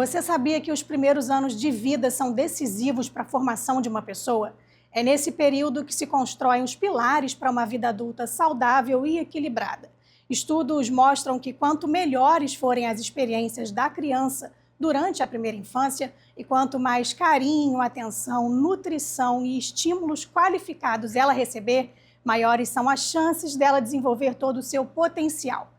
Você sabia que os primeiros anos de vida são decisivos para a formação de uma pessoa? É nesse período que se constroem os pilares para uma vida adulta saudável e equilibrada. Estudos mostram que quanto melhores forem as experiências da criança durante a primeira infância e quanto mais carinho, atenção, nutrição e estímulos qualificados ela receber, maiores são as chances dela desenvolver todo o seu potencial.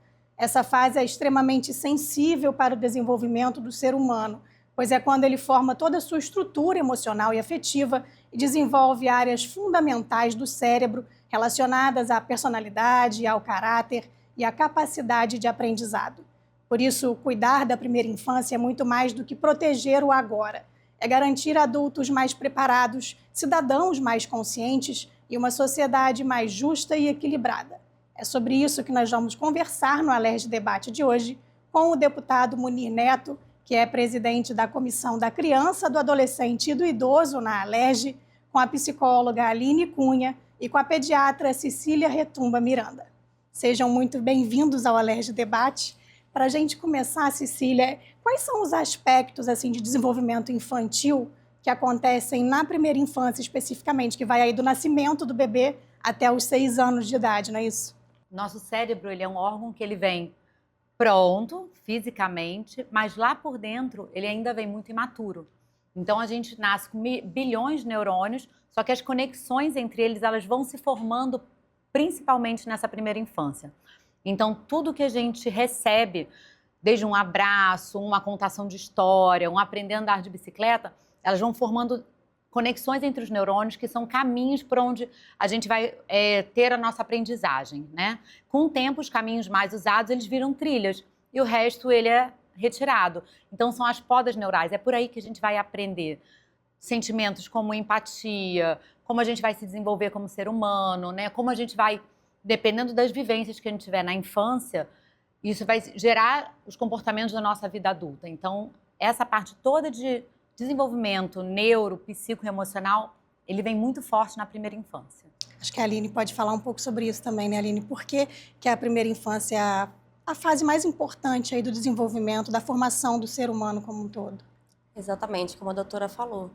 Essa fase é extremamente sensível para o desenvolvimento do ser humano, pois é quando ele forma toda a sua estrutura emocional e afetiva e desenvolve áreas fundamentais do cérebro relacionadas à personalidade, ao caráter e à capacidade de aprendizado. Por isso, cuidar da primeira infância é muito mais do que proteger o agora. É garantir adultos mais preparados, cidadãos mais conscientes e uma sociedade mais justa e equilibrada. É sobre isso que nós vamos conversar no Alerj Debate de hoje com o deputado Munir Neto, que é presidente da Comissão da Criança, do Adolescente e do Idoso na Alerj, com a psicóloga Aline Cunha e com a pediatra Cecília Retumba Miranda. Sejam muito bem-vindos ao Alerj Debate. Para a gente começar, Cecília, quais são os aspectos de desenvolvimento infantil que acontecem na primeira infância especificamente, que vai aí do nascimento do bebê até os 6 anos de idade, não é isso? Nosso cérebro, ele é um órgão que ele vem pronto, fisicamente, mas lá por dentro ele ainda vem muito imaturo. Então a gente nasce com bilhões de neurônios, só que as conexões entre eles, elas vão se formando principalmente nessa primeira infância. Então tudo que a gente recebe, desde um abraço, uma contação de história, um aprender a andar de bicicleta, elas vão formando conexões entre os neurônios, que são caminhos por onde a gente vai ter a nossa aprendizagem, né? Com o tempo, os caminhos mais usados, eles viram trilhas, e o resto, ele é retirado. Então, são as podas neurais, é por aí que a gente vai aprender sentimentos como empatia, como a gente vai se desenvolver como ser humano, né? Como a gente vai, dependendo das vivências que a gente tiver na infância, isso vai gerar os comportamentos da nossa vida adulta. Então, essa parte toda de desenvolvimento neuro, psico e emocional, ele vem muito forte na primeira infância. Acho que a Aline pode falar um pouco sobre isso também, né, Aline? Por que a primeira infância é a fase mais importante aí do desenvolvimento, da formação do ser humano como um todo? Exatamente, como a doutora falou.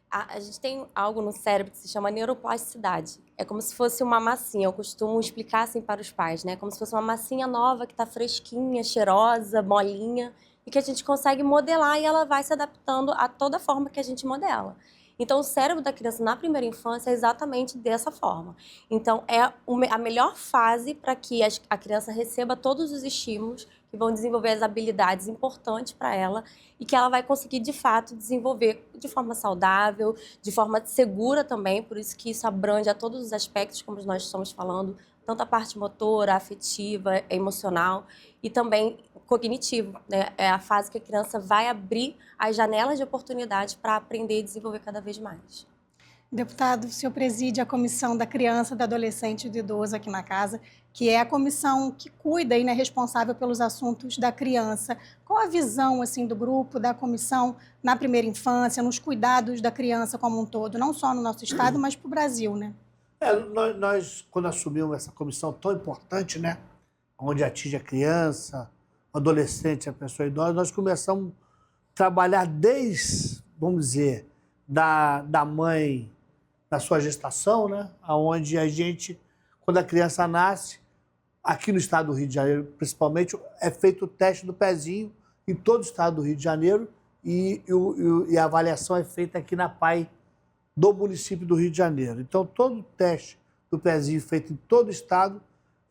A gente tem algo no cérebro que se chama neuroplasticidade. É como se fosse uma massinha, eu costumo explicar assim para os pais, né? Como se fosse uma massinha nova que está fresquinha, cheirosa, molinha, e que a gente consegue modelar e ela vai se adaptando a toda forma que a gente modela. Então, o cérebro da criança na primeira infância é exatamente dessa forma. Então, é a melhor fase para que a criança receba todos os estímulos que vão desenvolver as habilidades importantes para ela e que ela vai conseguir, de fato, desenvolver de forma saudável, de forma segura também, por isso que isso abrange a todos os aspectos, como nós estamos falando, tanto a parte motora, afetiva, emocional e também cognitivo, né? É a fase que a criança vai abrir as janelas de oportunidade para aprender e desenvolver cada vez mais. Deputado, o senhor preside a Comissão da Criança, do Adolescente e do Idoso aqui na casa, que é a comissão que cuida e é responsável pelos assuntos da criança. Qual a visão do grupo, da comissão na primeira infância, nos cuidados da criança como um todo, não só no nosso estado, mas para o Brasil, né? Nós, quando assumimos essa comissão tão importante, né, onde atinge a criança, o adolescente, a pessoa idosa, nós começamos a trabalhar desde, vamos dizer, da mãe, da sua gestação, né, onde a gente, quando a criança nasce, aqui no estado do Rio de Janeiro, principalmente, é feito o teste do pezinho em todo o estado do Rio de Janeiro e a avaliação é feita aqui na PAI do município do Rio de Janeiro. Então, todo o teste do pezinho feito em todo o estado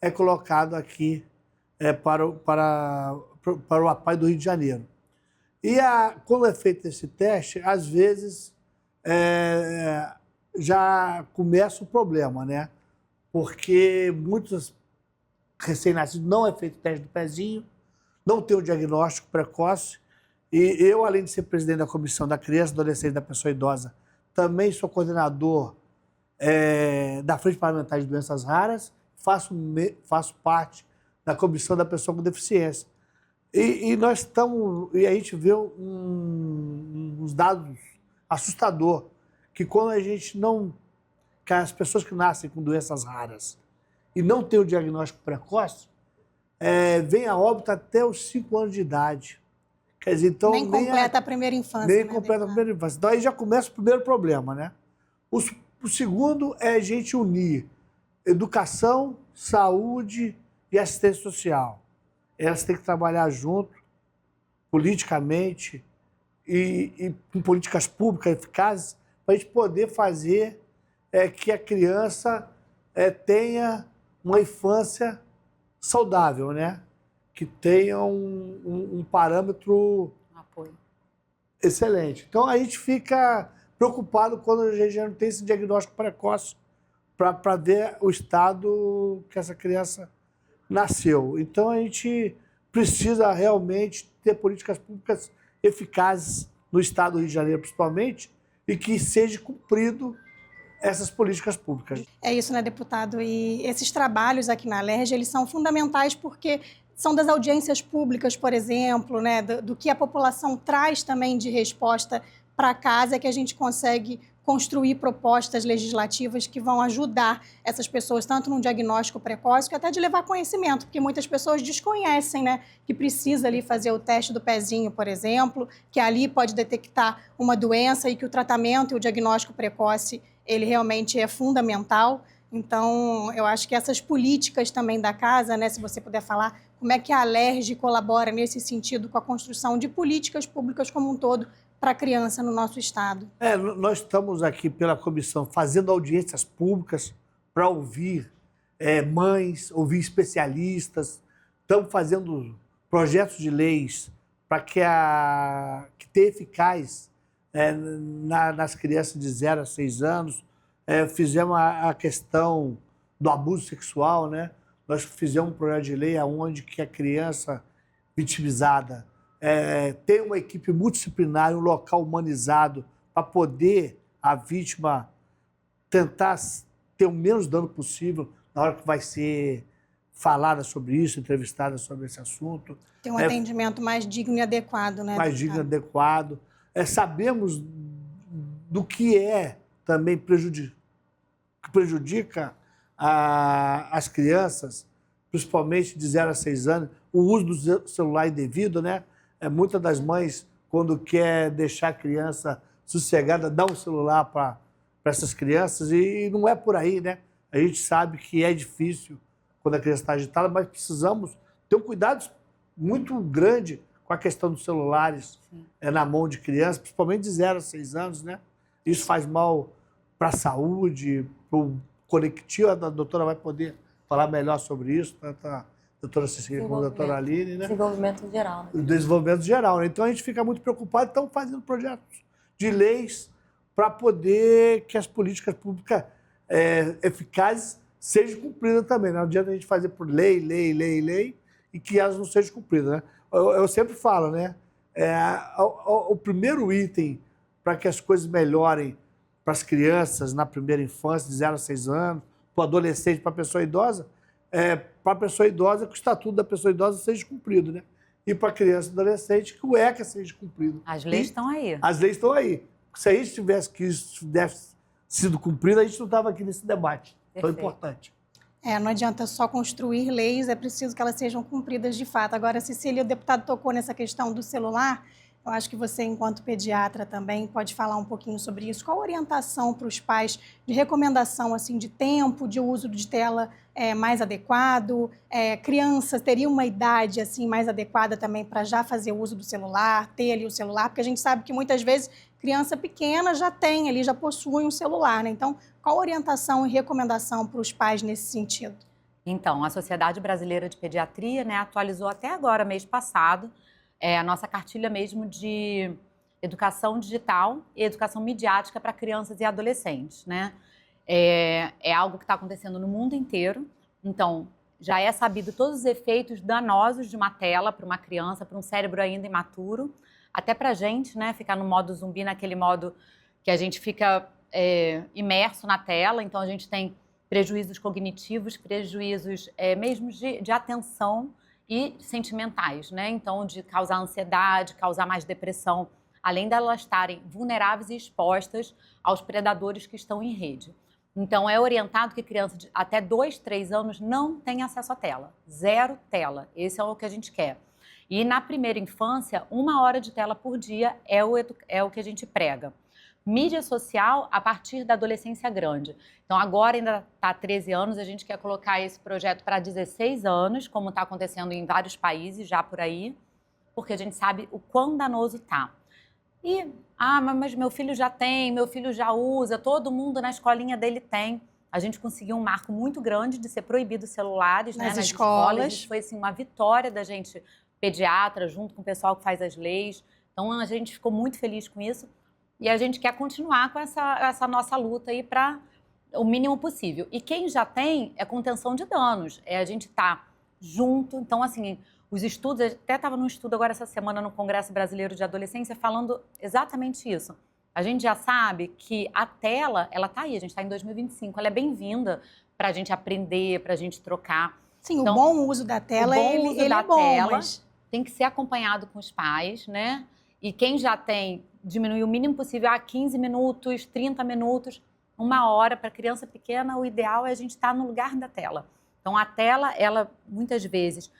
é colocado aqui para o APAI do Rio de Janeiro. E quando é feito esse teste, às vezes já começa o problema, né? Porque muitos recém-nascidos não é feito o teste do pezinho, não tem o diagnóstico precoce. E eu, além de ser presidente da Comissão da Criança, Adolescente e da Pessoa Idosa, também sou coordenador da Frente Parlamentar de Doenças Raras, faço parte da Comissão da Pessoa com Deficiência. E nós estamos, e a gente vê uns dados assustadores, que quando a gente não, que as pessoas que nascem com doenças raras e não têm o diagnóstico precoce, vem a óbito até os 5 anos de idade, Quer dizer, então, nem completa a primeira infância. Nem né, completa a primeira infância. Então aí já começa o primeiro problema, né? O segundo é a gente unir educação, saúde e assistência social. Elas têm que trabalhar junto, politicamente e com políticas públicas eficazes, para a gente poder fazer que a criança tenha uma infância saudável, né? Que tenha um parâmetro Apoio. excelente. Então a gente fica preocupado quando a gente já não tem esse diagnóstico precoce para ver o estado que essa criança nasceu. Então a gente precisa realmente ter políticas públicas eficazes no estado do Rio de Janeiro, principalmente, e que seja cumprido essas políticas públicas. É isso, né, deputado? E esses trabalhos aqui na Alerj, eles são fundamentais porque são das audiências públicas, por exemplo, né, do que a população traz também de resposta para casa, que a gente consegue construir propostas legislativas que vão ajudar essas pessoas, tanto no diagnóstico precoce, que até de levar conhecimento, porque muitas pessoas desconhecem, né, que precisa ali fazer o teste do pezinho, por exemplo, que ali pode detectar uma doença e que o tratamento e o diagnóstico precoce, ele realmente é fundamental. Então, eu acho que essas políticas também da casa, né, se você puder falar, como é que a Alerj colabora nesse sentido com a construção de políticas públicas como um todo para a criança no nosso estado? Nós estamos aqui pela comissão fazendo audiências públicas para ouvir mães, ouvir especialistas. Estamos fazendo projetos de leis para que tenha eficaz nas crianças de 0 a 6 anos. Fizemos a questão do abuso sexual, né? Nós fizemos um projeto de lei onde que a criança vitimizada tem uma equipe multidisciplinar, um local humanizado para poder a vítima tentar ter o menos dano possível na hora que vai ser falada sobre isso, entrevistada sobre esse assunto. Tem um atendimento mais digno e adequado, né? Mais digno e adequado. Sabemos do que também prejudica as crianças, principalmente de 0 a 6 anos, o uso do celular indevido, né? Muitas das mães, quando quer deixar a criança sossegada, dá um celular para essas crianças e não é por aí, né? A gente sabe que é difícil quando a criança está agitada, mas precisamos ter um cuidado muito grande com a questão dos celulares na mão de crianças, principalmente de 0 a 6 anos, né? Isso faz mal para a saúde, para o coletivo. A doutora vai poder falar melhor sobre isso, tanto a doutora Cecília como a doutora Aline, né? Desenvolvimento geral. Né? O desenvolvimento geral, né? Então a gente fica muito preocupado, estamos fazendo projetos de leis para poder que as políticas públicas eficazes sejam cumpridas também. Não adianta a gente fazer por lei e que elas não sejam cumpridas, né? Eu sempre falo, né? O primeiro item para que as coisas melhorem para as crianças na primeira infância, de 0 a 6 anos, para o adolescente, para a pessoa idosa, para a pessoa idosa, que o estatuto da pessoa idosa seja cumprido, né? E para a criança e adolescente, que o ECA seja cumprido. As leis estão aí. As leis estão aí. Se a gente tivesse que isso tivesse sido cumprido, a gente não estava aqui nesse debate tão importante. Não adianta só construir leis, é preciso que elas sejam cumpridas de fato. Agora, Cecília, o deputado tocou nessa questão do celular. Eu acho que você, enquanto pediatra, também pode falar um pouquinho sobre isso. Qual a orientação para os pais de recomendação assim, de tempo, de uso de tela mais adequado? Crianças teriam uma idade assim, mais adequada também para já fazer uso do celular, ter ali o celular? Porque a gente sabe que muitas vezes criança pequena já tem ali, já possui um celular, né? Então, qual a orientação e recomendação para os pais nesse sentido? Então, a Sociedade Brasileira de Pediatria, né, atualizou até agora, mês passado, a nossa cartilha mesmo de educação digital e educação midiática para crianças e adolescentes, né? É algo que está acontecendo no mundo inteiro. Então, já é sabido todos os efeitos danosos de uma tela para uma criança, para um cérebro ainda imaturo, até para a gente, né? Ficar no modo zumbi, naquele modo que a gente fica imerso na tela. Então, a gente tem prejuízos cognitivos, prejuízos mesmo de atenção e sentimentais, né? Então, de causar ansiedade, causar mais depressão, além delas estarem vulneráveis e expostas aos predadores que estão em rede. Então, é orientado que crianças de até 2, 3 anos não tenham acesso à tela. 0 tela. Esse é o que a gente quer. E na primeira infância, 1 hora de tela por dia é o que a gente prega. Mídia social a partir da adolescência grande. Então, agora ainda está 13 anos, a gente quer colocar esse projeto para 16 anos, como está acontecendo em vários países já por aí, porque a gente sabe o quão danoso está. E, mas meu filho já tem, meu filho já usa, todo mundo na escolinha dele tem. A gente conseguiu um marco muito grande de ser proibido celulares nas escolas. Isso foi assim, uma vitória da gente, pediatra, junto com o pessoal que faz as leis. Então, a gente ficou muito feliz com isso. E a gente quer continuar com essa nossa luta aí para o mínimo possível. E quem já tem é contenção de danos. A gente tá junto. Então, assim, os estudos... Até estava num estudo agora essa semana no Congresso Brasileiro de Adolescência falando exatamente isso. A gente já sabe que a tela, ela tá aí. A gente está em 2025. Ela é bem-vinda para a gente aprender, para a gente trocar. Sim, então, o bom uso da tela, ele é bom, mas... tem que ser acompanhado com os pais, né? E quem já tem... diminuir o mínimo possível, 15 minutos, 30 minutos, 1 hora. Para criança pequena, o ideal é a gente estar no lugar da tela. Então, a tela, ela, muitas vezes...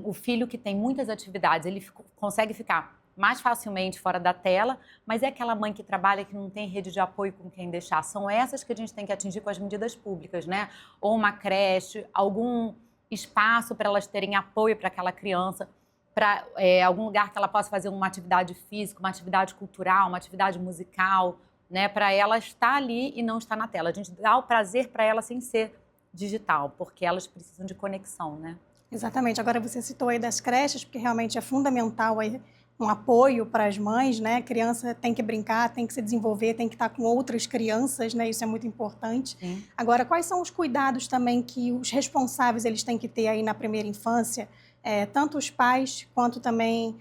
o filho que tem muitas atividades, ele consegue ficar mais facilmente fora da tela, mas é aquela mãe que trabalha que não tem rede de apoio com quem deixar. São essas que a gente tem que atingir com as medidas públicas, né? Ou uma creche, algum espaço para elas terem apoio para aquela criança, para algum lugar que ela possa fazer uma atividade física, uma atividade cultural, uma atividade musical, né? Para ela estar ali e não estar na tela. A gente dá o prazer para ela sem ser digital, porque elas precisam de conexão, né? Exatamente. Agora você citou aí das creches, porque realmente é fundamental aí um apoio para as mães, né? A criança tem que brincar, tem que se desenvolver, tem que estar com outras crianças, né? Isso é muito importante. Sim. Agora, quais são os cuidados também que os responsáveis eles têm que ter aí na primeira infância? Tanto os pais quanto também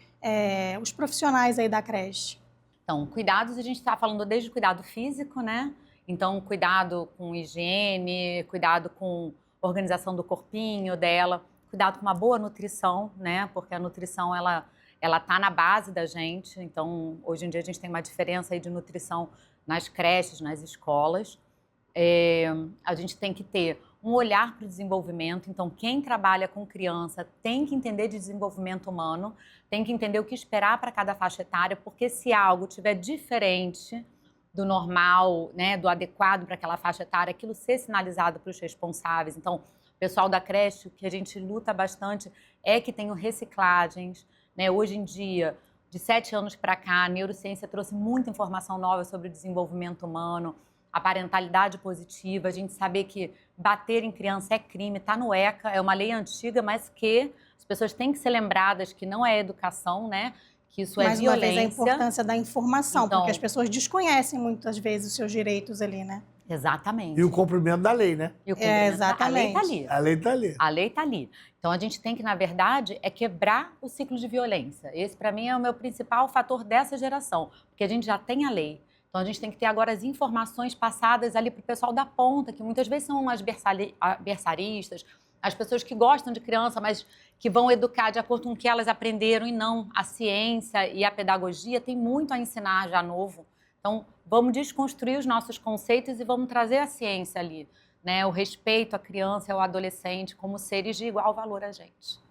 os profissionais aí da creche. Então, cuidados, a gente está falando desde o cuidado físico, né? Então, cuidado com higiene, cuidado com organização do corpinho dela, cuidado com uma boa nutrição, né? Porque a nutrição, ela tá na base da gente. Então, hoje em dia, a gente tem uma diferença aí de nutrição nas creches, nas escolas. A gente tem que ter um olhar para o desenvolvimento. Então, quem trabalha com criança tem que entender de desenvolvimento humano, tem que entender o que esperar para cada faixa etária, porque se algo tiver diferente do normal, né, do adequado para aquela faixa etária, aquilo ser sinalizado para os responsáveis. Então, o pessoal da creche, o que a gente luta bastante é que tenham reciclagens, né? Hoje em dia, de 7 anos para cá, a neurociência trouxe muita informação nova sobre o desenvolvimento humano, a parentalidade positiva, a gente saber que bater em criança é crime, está no ECA, é uma lei antiga, mas que as pessoas têm que ser lembradas que não é educação, né? Que isso é violência. Mais uma vez, a importância da informação, então, porque as pessoas desconhecem muitas vezes os seus direitos ali, né? Exatamente. E o cumprimento da lei, né? Exatamente. A lei está ali. A lei está ali. A lei está ali. Então, a gente tem que, na verdade, quebrar o ciclo de violência. Esse, para mim, é o meu principal fator dessa geração, porque a gente já tem a lei. Então, a gente tem que ter agora as informações passadas ali para o pessoal da ponta, que muitas vezes são as berçaristas, as pessoas que gostam de criança, mas que vão educar de acordo com o que elas aprenderam e não a ciência e a pedagogia. Tem muito a ensinar já novo. Então, vamos desconstruir os nossos conceitos e vamos trazer a ciência ali, né? O respeito à criança e ao adolescente como seres de igual valor a gente.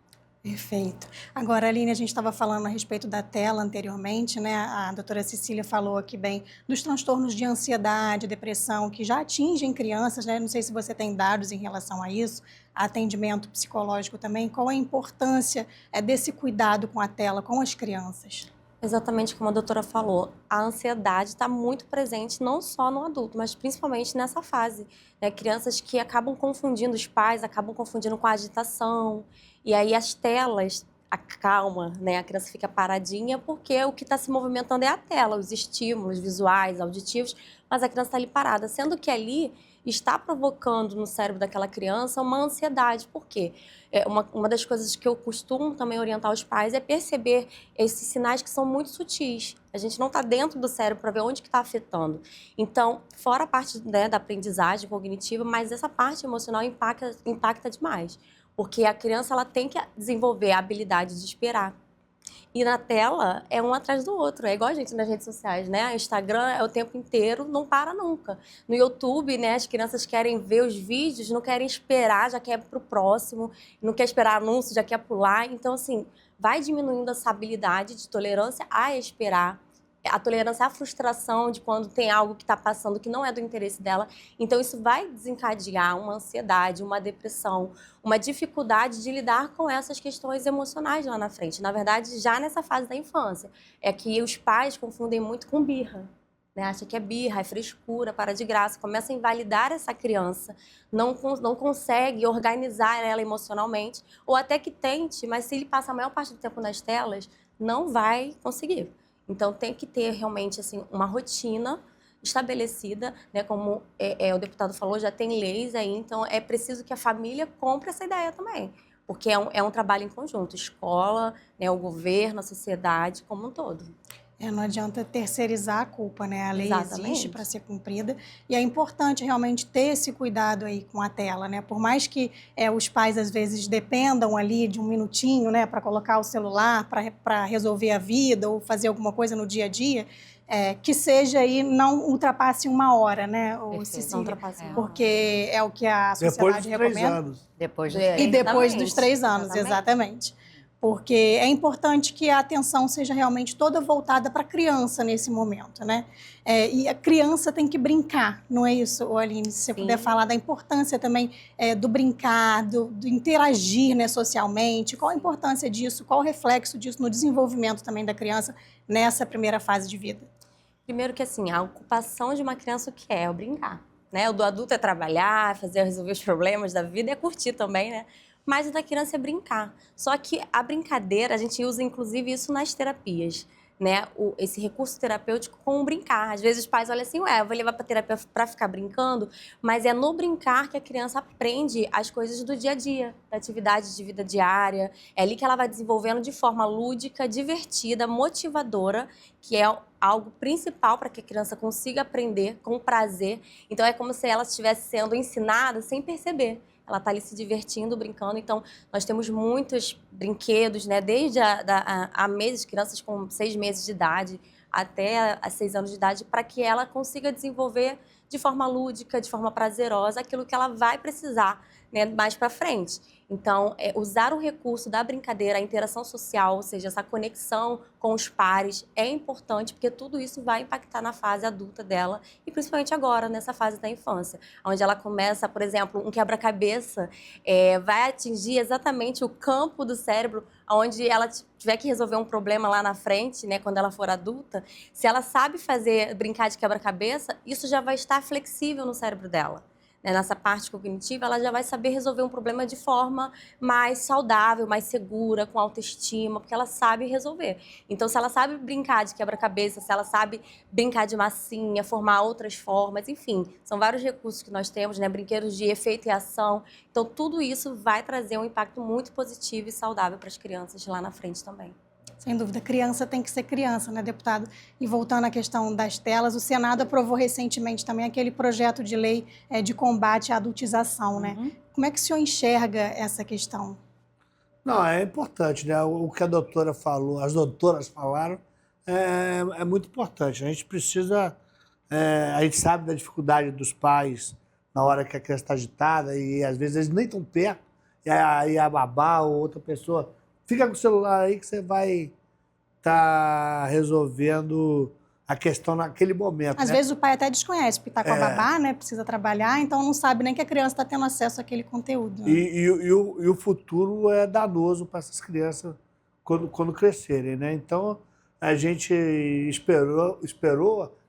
Perfeito. Agora, Aline, a gente estava falando a respeito da tela anteriormente, né? A doutora Cecília falou aqui bem dos transtornos de ansiedade, depressão, que já atingem crianças, né? Não sei se você tem dados em relação a isso, atendimento psicológico também. Qual a importância desse cuidado com a tela, com as crianças? Exatamente como a doutora falou, a ansiedade está muito presente não só no adulto, mas principalmente nessa fase, né? Crianças que acabam confundindo, os pais acabam confundindo com a agitação, e aí as telas acalmam, né? A criança fica paradinha porque o que está se movimentando é a tela, os estímulos visuais, auditivos, mas a criança está ali parada, sendo que ali está provocando no cérebro daquela criança uma ansiedade. Por quê? Uma das coisas que eu costumo também orientar os pais é perceber esses sinais que são muito sutis. A gente não está dentro do cérebro para ver onde que está afetando. Então, fora a parte, né, da aprendizagem cognitiva, mas essa parte emocional impacta demais. Porque a criança ela tem que desenvolver a habilidade de esperar. E na tela é um atrás do outro. É igual a gente nas redes sociais, né? O Instagram é o tempo inteiro, não para nunca. No YouTube, né, as crianças querem ver os vídeos, não querem esperar, já quer pro próximo, não quer esperar anúncio, já quer pular. Então, assim, vai diminuindo essa habilidade de tolerância a esperar, a tolerância à frustração de quando tem algo que está passando que não é do interesse dela. Então, isso vai desencadear uma ansiedade, uma depressão, uma dificuldade de lidar com essas questões emocionais lá na frente. Na verdade, já nessa fase da infância. É que os pais confundem muito com birra. Né? Acha que é birra, é frescura, para de graça. Começa a invalidar essa criança, não consegue organizar ela emocionalmente, ou até que tente, mas se ele passa a maior parte do tempo nas telas, não vai conseguir. Então, tem que ter realmente assim, uma rotina estabelecida, né? Como o deputado falou, já tem leis aí, então é preciso que a família compre essa ideia também, porque é um trabalho em conjunto, escola, né, o governo, a sociedade como um todo. Não adianta terceirizar a culpa, né? A lei Exatamente. existe para ser cumprida e é importante realmente ter esse cuidado aí com a tela, né? Por mais que os pais às vezes dependam ali de um minutinho, né, para colocar o celular, para resolver a vida ou fazer alguma coisa no dia a dia, que seja aí, não ultrapasse 1 hora, né, Cecília? Não ultrapasse 1 hora. Porque é o que a sociedade recomenda. Depois dos 3 anos. Depois dos E depois dos 3 anos, Exatamente. exatamente. Porque é importante que a atenção seja realmente toda voltada para a criança nesse momento, né? E a criança tem que brincar, não é isso, Aline? Se você puder falar da importância também do brincar, do interagir, né, socialmente, qual a importância disso, qual o reflexo disso no desenvolvimento também da criança nessa primeira fase de vida? Primeiro que assim, a ocupação de uma criança o que é o brincar, né? O do adulto é trabalhar, resolver os problemas da vida, é curtir também, né? Mas o da criança é brincar. Só que a brincadeira, a gente usa inclusive isso nas terapias, né? Esse recurso terapêutico com o brincar. Às vezes os pais olham assim, eu vou levar para terapia para ficar brincando, mas é no brincar que a criança aprende as coisas do dia a dia, da atividade de vida diária. É ali que ela vai desenvolvendo de forma lúdica, divertida, motivadora, que é algo principal para que a criança consiga aprender com prazer. Então é como se ela estivesse sendo ensinada sem perceber. Ela está ali se divertindo, brincando. Então, nós temos muitos brinquedos, né? Desde a meses, crianças com 6 meses de idade até a 6 anos de idade, para que ela consiga desenvolver de forma lúdica, de forma prazerosa, aquilo que ela vai precisar, né, mais para frente. Então, usar o recurso da brincadeira, a interação social, ou seja, essa conexão com os pares, é importante, porque tudo isso vai impactar na fase adulta dela, e principalmente agora, nessa fase da infância, onde ela começa, por exemplo, um quebra-cabeça, vai atingir exatamente o campo do cérebro, onde ela tiver que resolver um problema lá na frente, né, quando ela for adulta, se ela sabe brincar de quebra-cabeça, isso já vai estar flexível no cérebro dela. Nessa parte cognitiva, ela já vai saber resolver um problema de forma mais saudável, mais segura, com autoestima, porque ela sabe resolver. Então, se ela sabe brincar de quebra-cabeça, se ela sabe brincar de massinha, formar outras formas, enfim, são vários recursos que nós temos, né? Brinquedos de efeito e ação. Então, tudo isso vai trazer um impacto muito positivo e saudável para as crianças lá na frente também. Sem dúvida, criança tem que ser criança, né, deputado? E voltando à questão das telas, o Senado aprovou recentemente também aquele projeto de lei de combate à adultização, né? Como é que o senhor enxerga essa questão? Não, é importante, né? O que a doutora falou, as doutoras falaram, é muito importante. A gente precisa... a gente sabe da dificuldade dos pais na hora que a criança está agitada e às vezes eles nem estão perto, e aí a babá ou outra pessoa... Fica com o celular aí que você vai estar resolvendo a questão naquele momento. Às né? vezes o pai até desconhece, porque está com a babá, né? Precisa trabalhar, então não sabe nem que a criança está tendo acesso àquele conteúdo. Né? E o futuro é danoso para essas crianças quando crescerem, né? Então, a gente esperou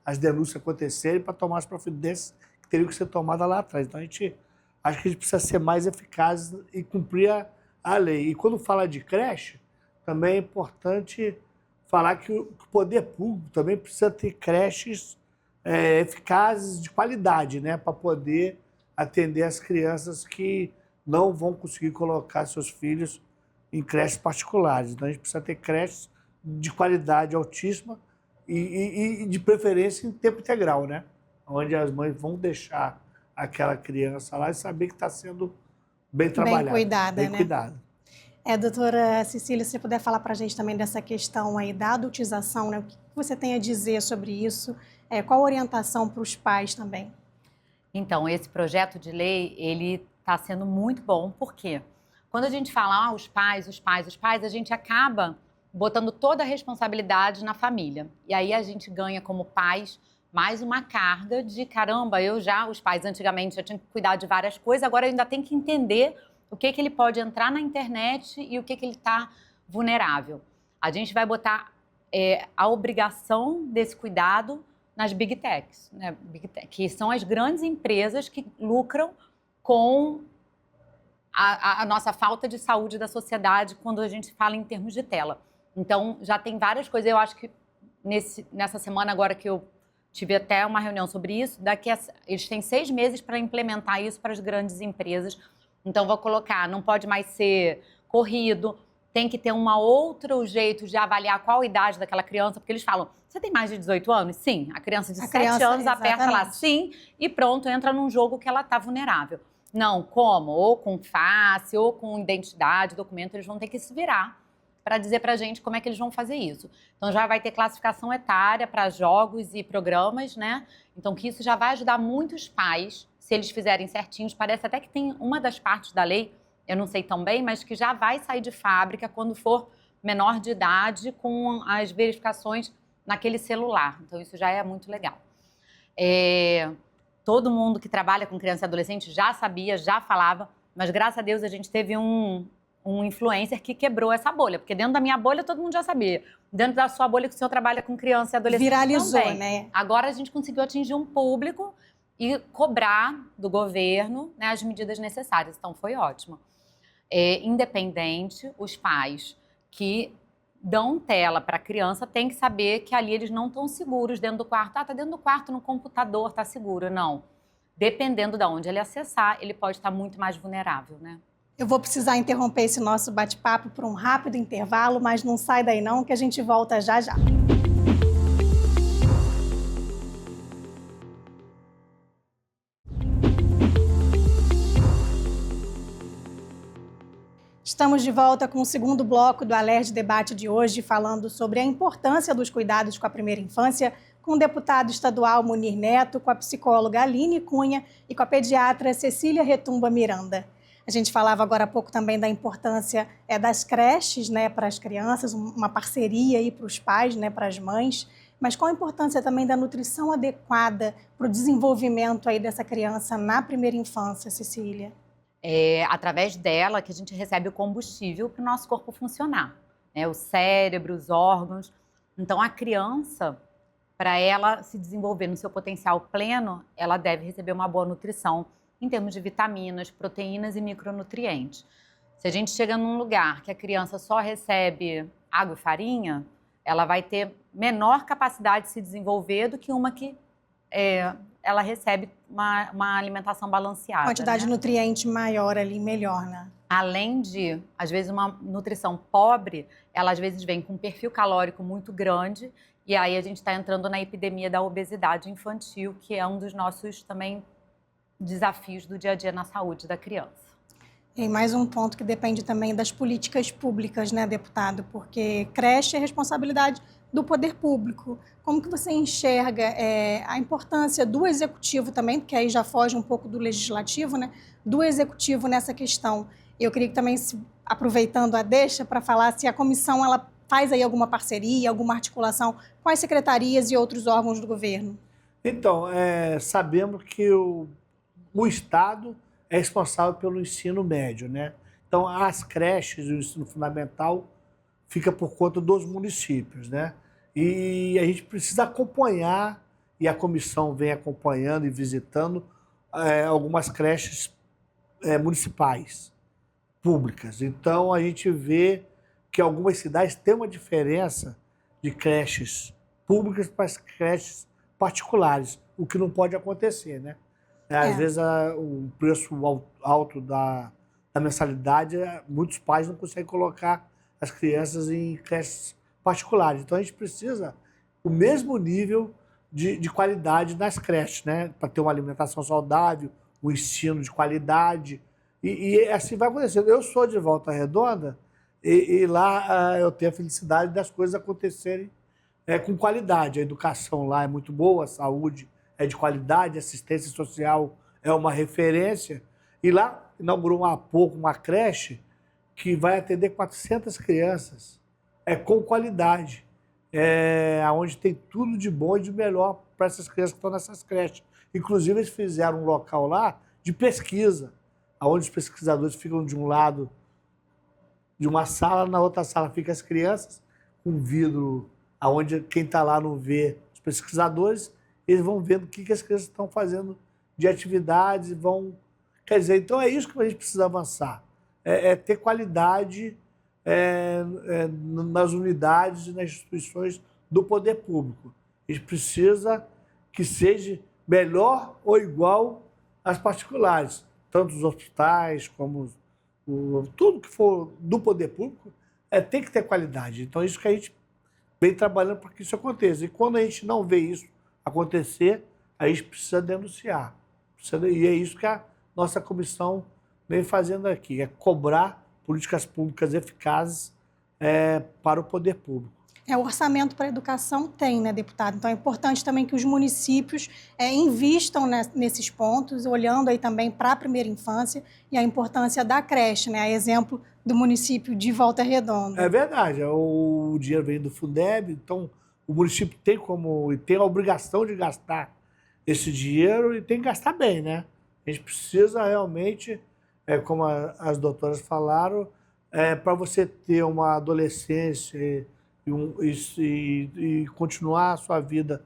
as denúncias acontecerem para tomar as providências que teriam que ser tomadas lá atrás. Então, acho que a gente precisa ser mais eficaz e cumprir a lei. E quando fala de creche, também é importante falar que o poder público também precisa ter creches eficazes, de qualidade, né, para poder atender as crianças que não vão conseguir colocar seus filhos em creches particulares. Então, a gente precisa ter creches de qualidade altíssima e de preferência em tempo integral, né, onde as mães vão deixar aquela criança lá e saber que está sendo bem trabalhada. Bem cuidada, bem né? cuidada. Doutora Cecília, se você puder falar para a gente também dessa questão aí da adultização, né? O que você tem a dizer sobre isso? Qual a orientação para os pais também? Então, esse projeto de lei, ele está sendo muito bom, por quê? Quando a gente fala os pais, a gente acaba botando toda a responsabilidade na família. E aí a gente ganha como pais mais uma carga de caramba, os pais antigamente já tinham que cuidar de várias coisas, agora ainda tem que entender o que ele pode entrar na internet e o que ele está vulnerável. A gente vai botar a obrigação desse cuidado nas Big Techs, né? Que são as grandes empresas que lucram com a nossa falta de saúde da sociedade quando a gente fala em termos de tela. Então, já tem várias coisas. Eu acho que nessa semana agora que eu tive até uma reunião sobre isso, eles têm 6 meses para implementar isso para as grandes empresas. Então, vou colocar, não pode mais ser corrido, tem que ter um outro jeito de avaliar qual a idade daquela criança, porque eles falam, você tem mais de 18 anos? Sim. A criança de 7 anos aperta lá, sim, e pronto, entra num jogo que ela está vulnerável. Não, como? Ou com face, ou com identidade, documento, eles vão ter que se virar para dizer para a gente como é que eles vão fazer isso. Então, já vai ter classificação etária para jogos e programas, né? Então, que isso já vai ajudar muitos pais, se eles fizerem certinhos. Parece até que tem uma das partes da lei, eu não sei tão bem, mas que já vai sair de fábrica quando for menor de idade com as verificações naquele celular. Então, isso já é muito legal. Todo mundo que trabalha com criança e adolescente já sabia, já falava, mas graças a Deus a gente teve um influencer que quebrou essa bolha, porque dentro da minha bolha todo mundo já sabia. Dentro da sua bolha que o senhor trabalha com criança e adolescente viralizou, também. né? Agora a gente conseguiu atingir um público e cobrar do governo, né, as medidas necessárias. Então foi ótimo. Independente, os pais que dão tela para a criança têm que saber que ali eles não estão seguros dentro do quarto. Tá dentro do quarto, no computador, tá seguro. Não. Dependendo de onde ele acessar, ele pode estar muito mais vulnerável, né? Eu vou precisar interromper esse nosso bate-papo por um rápido intervalo, mas não sai daí não, que a gente volta já já. Estamos de volta com o segundo bloco do Alerj Debate de hoje, falando sobre a importância dos cuidados com a primeira infância, com o deputado estadual Munir Neto, com a psicóloga Aline Cunha e com a pediatra Cecília Retumba Miranda. A gente falava agora há pouco também da importância das creches, né, para as crianças, uma parceria aí para os pais, né, para as mães, mas qual a importância também da nutrição adequada para o desenvolvimento aí dessa criança na primeira infância, Cecília? É através dela que a gente recebe o combustível para o nosso corpo funcionar, né? O cérebro, os órgãos. Então, a criança, para ela se desenvolver no seu potencial pleno, ela deve receber uma boa nutrição em termos de vitaminas, proteínas e micronutrientes. Se a gente chega num lugar que a criança só recebe água e farinha, ela vai ter menor capacidade de se desenvolver do que uma que ela recebe uma alimentação balanceada. Quantidade de nutriente maior ali, melhor, né? Além de, às vezes, uma nutrição pobre, ela às vezes vem com um perfil calórico muito grande, e aí a gente está entrando na epidemia da obesidade infantil, que é um dos nossos também desafios do dia a dia na saúde da criança. E mais um ponto que depende também das políticas públicas, né, deputado? Porque creche é responsabilidade do poder público. Como que você enxerga a importância do executivo também, porque aí já foge um pouco do legislativo, né, do executivo nessa questão? Eu queria que também, aproveitando a deixa, para falar se a comissão ela faz aí alguma parceria, alguma articulação com as secretarias e outros órgãos do governo. Então, sabemos que o Estado é responsável pelo ensino médio, né? Então, as creches e o ensino fundamental fica por conta dos municípios, né? E a gente precisa acompanhar, e a comissão vem acompanhando e visitando algumas creches municipais, públicas. Então, a gente vê que algumas cidades têm uma diferença de creches públicas para as creches particulares, o que não pode acontecer, né? Às vezes, o preço alto da mensalidade, muitos pais não conseguem colocar as crianças em creches particulares. Então, a gente precisa o mesmo nível de qualidade nas creches, né? Para ter uma alimentação saudável, um ensino de qualidade. E assim vai acontecendo. Eu sou de Volta Redonda e lá eu tenho a felicidade das coisas acontecerem com qualidade. A educação lá é muito boa, a saúde é de qualidade, a assistência social é uma referência. E lá inaugurou há pouco uma creche que vai atender 400 crianças com qualidade, onde tem tudo de bom e de melhor para essas crianças que estão nessas creches. Inclusive, eles fizeram um local lá de pesquisa, onde os pesquisadores ficam de um lado de uma sala, na outra sala ficam as crianças, com vidro, onde quem está lá não vê os pesquisadores, eles vão vendo o que as crianças estão fazendo de atividades, Quer dizer, então é isso que a gente precisa avançar, ter qualidade nas unidades e nas instituições do poder público. A gente precisa que seja melhor ou igual às particulares, tanto os hospitais como tudo que for do poder público tem que ter qualidade. Então, isso que a gente vem trabalhando para que isso aconteça. E quando a gente não vê isso acontecer, a gente precisa denunciar. E é isso que a nossa comissão vem fazendo aqui, cobrar políticas públicas eficazes para o poder público. O orçamento para a educação tem, né, deputado? Então é importante também que os municípios invistam nesses pontos, olhando aí também para a primeira infância e a importância da creche, né? A exemplo do município de Volta Redonda. É verdade, o dinheiro vem do Fundeb, então o município tem a obrigação de gastar esse dinheiro e tem que gastar bem, né? A gente precisa realmente, como as doutoras falaram, para você ter uma adolescência e continuar a sua vida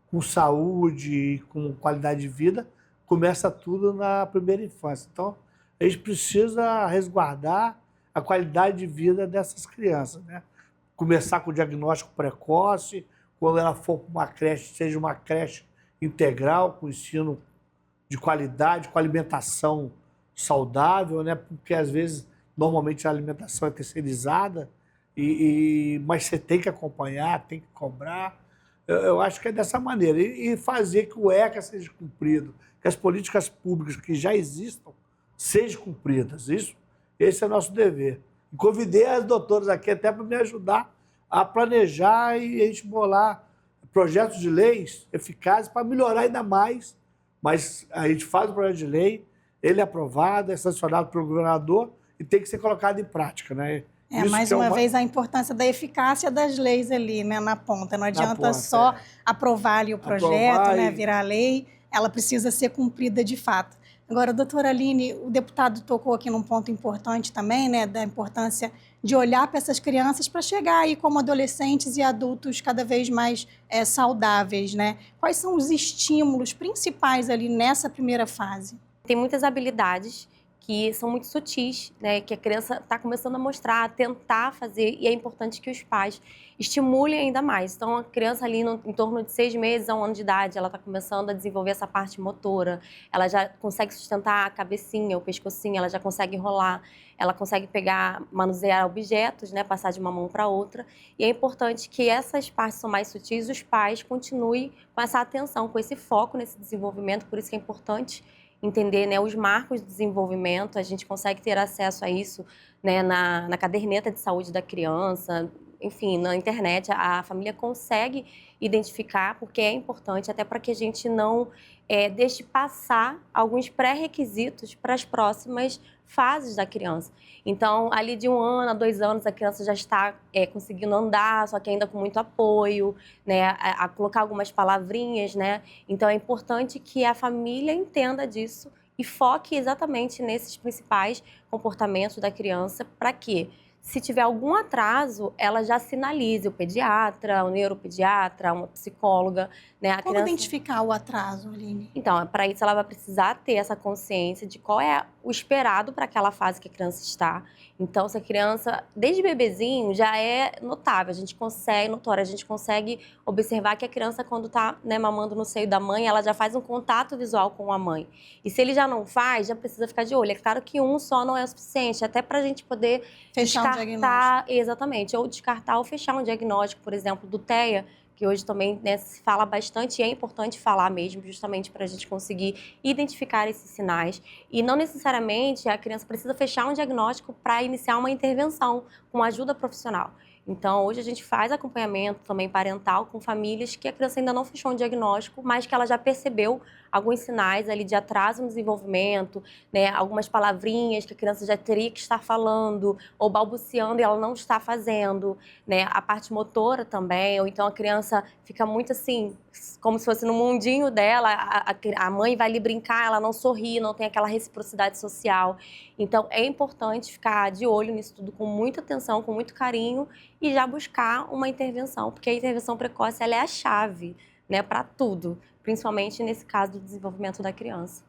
com saúde e com qualidade de vida, começa tudo na primeira infância. Então, a gente precisa resguardar a qualidade de vida dessas crianças, né? Começar com o diagnóstico precoce, quando ela for para uma creche, seja uma creche integral, com ensino de qualidade, com alimentação saudável, né? Porque, às vezes, normalmente a alimentação é terceirizada, mas você tem que acompanhar, tem que cobrar. Eu acho que é dessa maneira. E fazer que o ECA seja cumprido, que as políticas públicas que já existam sejam cumpridas. Esse é o nosso dever. E convidei as doutoras aqui até para me ajudar a planejar e a gente bolar projetos de leis eficazes para melhorar ainda mais. Mas a gente faz o projeto de lei, ele é aprovado, é sancionado pelo governador e tem que ser colocado em prática, né? Mais uma vez, a importância da eficácia das leis ali, né, na ponta. Não adianta só aprovar ali o projeto, né, virar lei, ela precisa ser cumprida de fato. Agora, doutora Aline, o deputado tocou aqui num ponto importante também, né, da importância de olhar para essas crianças para chegar aí como adolescentes e adultos cada vez mais saudáveis, né? Quais são os estímulos principais ali nessa primeira fase? Tem muitas habilidades que são muito sutis, né, que a criança está começando a mostrar, a tentar fazer, e é importante que os pais estimulem ainda mais. Então, a criança ali em torno de 6 meses a 1 ano de idade, ela está começando a desenvolver essa parte motora, ela já consegue sustentar a cabecinha, o pescocinho, ela já consegue enrolar, ela consegue pegar, manusear objetos, né, passar de uma mão para outra, e é importante que essas partes são mais sutis, os pais continuem com essa atenção, com esse foco nesse desenvolvimento, por isso que é importante entender, né, os marcos de desenvolvimento, a gente consegue ter acesso a isso, né, na caderneta de saúde da criança, enfim, na internet, a família consegue identificar, porque é importante, até para que a gente não deixe passar alguns pré-requisitos para as próximas fases da criança. Então, ali de 1 ano a 2 anos, a criança já está conseguindo andar, só que ainda com muito apoio, né, a colocar algumas palavrinhas, né? Então, é importante que a família entenda disso e foque exatamente nesses principais comportamentos da criança, para que, se tiver algum atraso, ela já sinalize o pediatra, o neuropediatra, uma psicóloga, né? Como identificar o atraso, Aline? Então, para isso ela vai precisar ter essa consciência de qual é o esperado para aquela fase que a criança está. Então, se a criança, desde bebezinho, já é notável, a gente consegue observar que a criança, quando está, né, mamando no seio da mãe, ela já faz um contato visual com a mãe. E se ele já não faz, já precisa ficar de olho. É claro que um só não é o suficiente, até para a gente poder fechar um diagnóstico. Exatamente, ou descartar ou fechar um diagnóstico, por exemplo, do TEA, que hoje também, né, se fala bastante e é importante falar mesmo, justamente para a gente conseguir identificar esses sinais. E não necessariamente a criança precisa fechar um diagnóstico para iniciar uma intervenção com ajuda profissional. Então, hoje a gente faz acompanhamento também parental com famílias que a criança ainda não fechou um diagnóstico, mas que ela já percebeu alguns sinais ali de atraso no desenvolvimento, né? Algumas palavrinhas que a criança já teria que estar falando ou balbuciando e ela não está fazendo, né? A parte motora também, ou então a criança fica muito assim, como se fosse no mundinho dela, a mãe vai ali brincar, ela não sorri, não tem aquela reciprocidade social. Então, é importante ficar de olho nisso tudo com muita atenção, com muito carinho e já buscar uma intervenção, porque a intervenção precoce ela é a chave, né, para tudo, principalmente nesse caso do desenvolvimento da criança.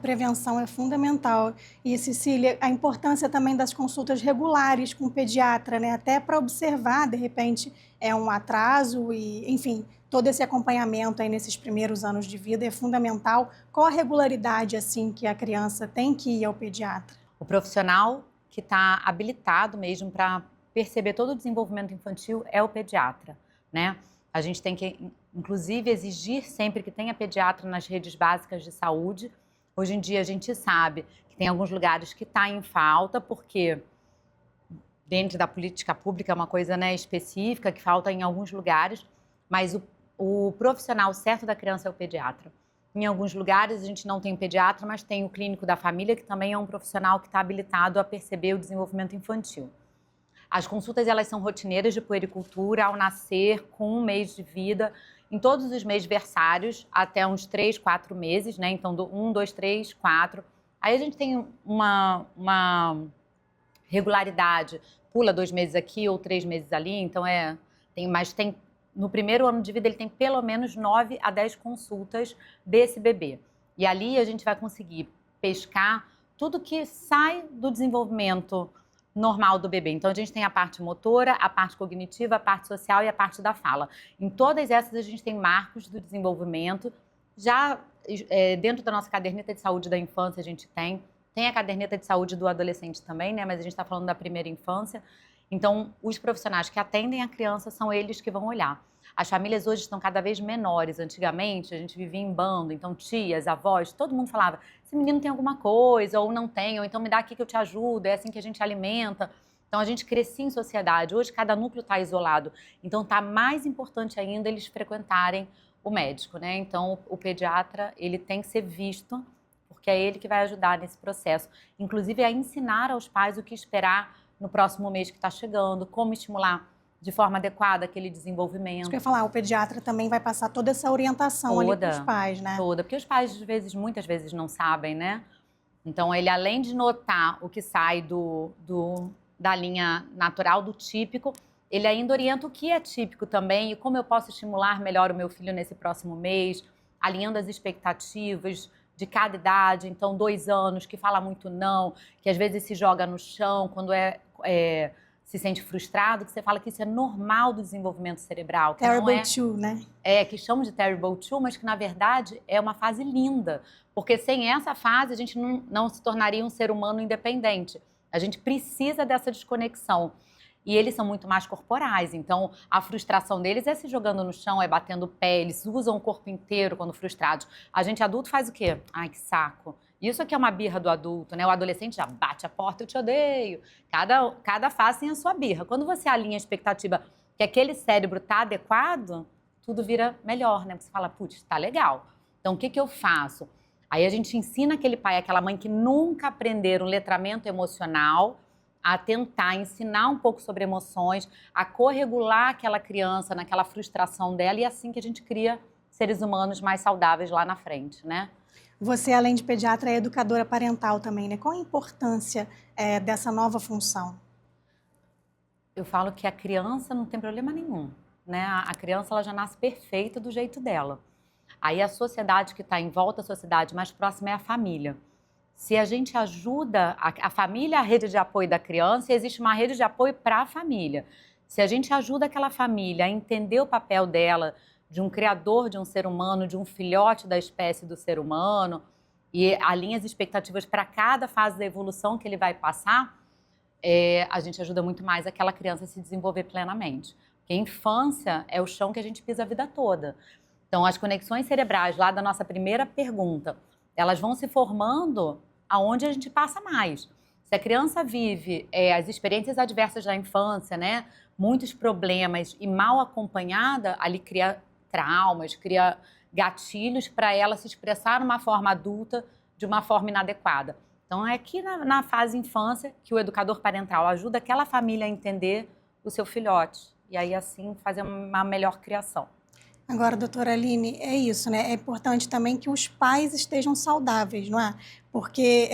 Prevenção é fundamental. E, Cecília, a importância também das consultas regulares com o pediatra, né? Até para observar, de repente, um atraso e, enfim, todo esse acompanhamento aí nesses primeiros anos de vida é fundamental. Qual a regularidade, assim, que a criança tem que ir ao pediatra? O profissional que está habilitado mesmo para perceber todo o desenvolvimento infantil é o pediatra, né? A gente tem que, inclusive, exigir sempre que tenha pediatra nas redes básicas de saúde. Hoje em dia a gente sabe que tem alguns lugares que está em falta, porque dentro da política pública é uma coisa, né, específica, que falta em alguns lugares, mas o profissional certo da criança é o pediatra. Em alguns lugares a gente não tem o pediatra, mas tem o clínico da família, que também é um profissional que está habilitado a perceber o desenvolvimento infantil. As consultas, elas são rotineiras de puericultura ao nascer, com 1 mês de vida, em todos os meses versários, até uns 3, 4 meses, né? Então, 1, 2, 3, 4. Aí a gente tem uma regularidade, pula 2 meses aqui ou 3 meses ali, então tem no primeiro ano de vida ele tem pelo menos 9 a 10 consultas desse bebê. E ali a gente vai conseguir pescar tudo que sai do desenvolvimento normal do bebê. Então, a gente tem a parte motora, a parte cognitiva, a parte social e a parte da fala. Em todas essas, a gente tem marcos do desenvolvimento. Já dentro da nossa caderneta de saúde da infância, a gente tem a caderneta de saúde do adolescente também, né? Mas a gente está falando da primeira infância. Então, os profissionais que atendem a criança são eles que vão olhar. As famílias hoje estão cada vez menores. Antigamente, a gente vivia em bando, então tias, avós, todo mundo falava, esse menino tem alguma coisa, ou não tem, ou então me dá aqui que eu te ajudo, é assim que a gente alimenta. Então, a gente crescia em sociedade. Hoje, cada núcleo está isolado. Então, está mais importante ainda eles frequentarem o médico, né? Então, o pediatra, ele tem que ser visto, porque é ele que vai ajudar nesse processo. Inclusive, a ensinar aos pais o que esperar no próximo mês que está chegando, como estimular de forma adequada aquele desenvolvimento. Isso que eu ia falar, o pediatra também vai passar toda essa orientação ali para os pais, né? Toda, porque os pais, muitas vezes não sabem, né? Então, ele, além de notar o que sai da linha natural, do típico, ele ainda orienta o que é típico também e como eu posso estimular melhor o meu filho nesse próximo mês, alinhando as expectativas de cada idade. Então, 2 anos, que fala muito não, que às vezes se joga no chão quando se sente frustrado, que você fala que isso é normal do desenvolvimento cerebral. Que Terrible two, né? Que chamam de Terrible two, mas que, na verdade, é uma fase linda. Porque sem essa fase, a gente não se tornaria um ser humano independente. A gente precisa dessa desconexão. E eles são muito mais corporais, então a frustração deles é se jogando no chão, é batendo o pé, eles usam o corpo inteiro quando frustrados. A gente adulto faz o quê? Ai, que saco. Isso aqui é uma birra do adulto, né? O adolescente já bate a porta, eu te odeio. Cada fase tem a sua birra. Quando você alinha a expectativa que aquele cérebro está adequado, tudo vira melhor, né? Você fala, putz, tá legal. Então, o que eu faço? Aí a gente ensina aquele pai, aquela mãe que nunca aprenderam letramento emocional, a tentar ensinar um pouco sobre emoções, a corregular aquela criança naquela frustração dela, e é assim que a gente cria seres humanos mais saudáveis lá na frente, né? Você, além de pediatra, é educadora parental também, né? Qual a importância dessa nova função? Eu falo que a criança não tem problema nenhum, né? A criança, ela já nasce perfeita do jeito dela. Aí a sociedade que está em volta, a sociedade mais próxima é a família. Se a gente ajuda a família, a rede de apoio da criança, existe uma rede de apoio para a família. Se a gente ajuda aquela família a entender o papel dela, de um criador de um ser humano, de um filhote da espécie do ser humano, e alinha as expectativas para cada fase da evolução que ele vai passar, a gente ajuda muito mais aquela criança a se desenvolver plenamente. Porque a infância é o chão que a gente pisa a vida toda. Então, as conexões cerebrais lá da nossa primeira pergunta, elas vão se formando aonde a gente passa mais. Se a criança vive as experiências adversas da infância, né, muitos problemas e mal acompanhada, ali cria traumas, cria gatilhos para ela se expressar numa forma adulta de uma forma inadequada. Então, é aqui na fase infância que o educador parental ajuda aquela família a entender o seu filhote e aí, assim, fazer uma melhor criação. Agora, doutora Aline, é isso, né? É importante também que os pais estejam saudáveis, não é? Porque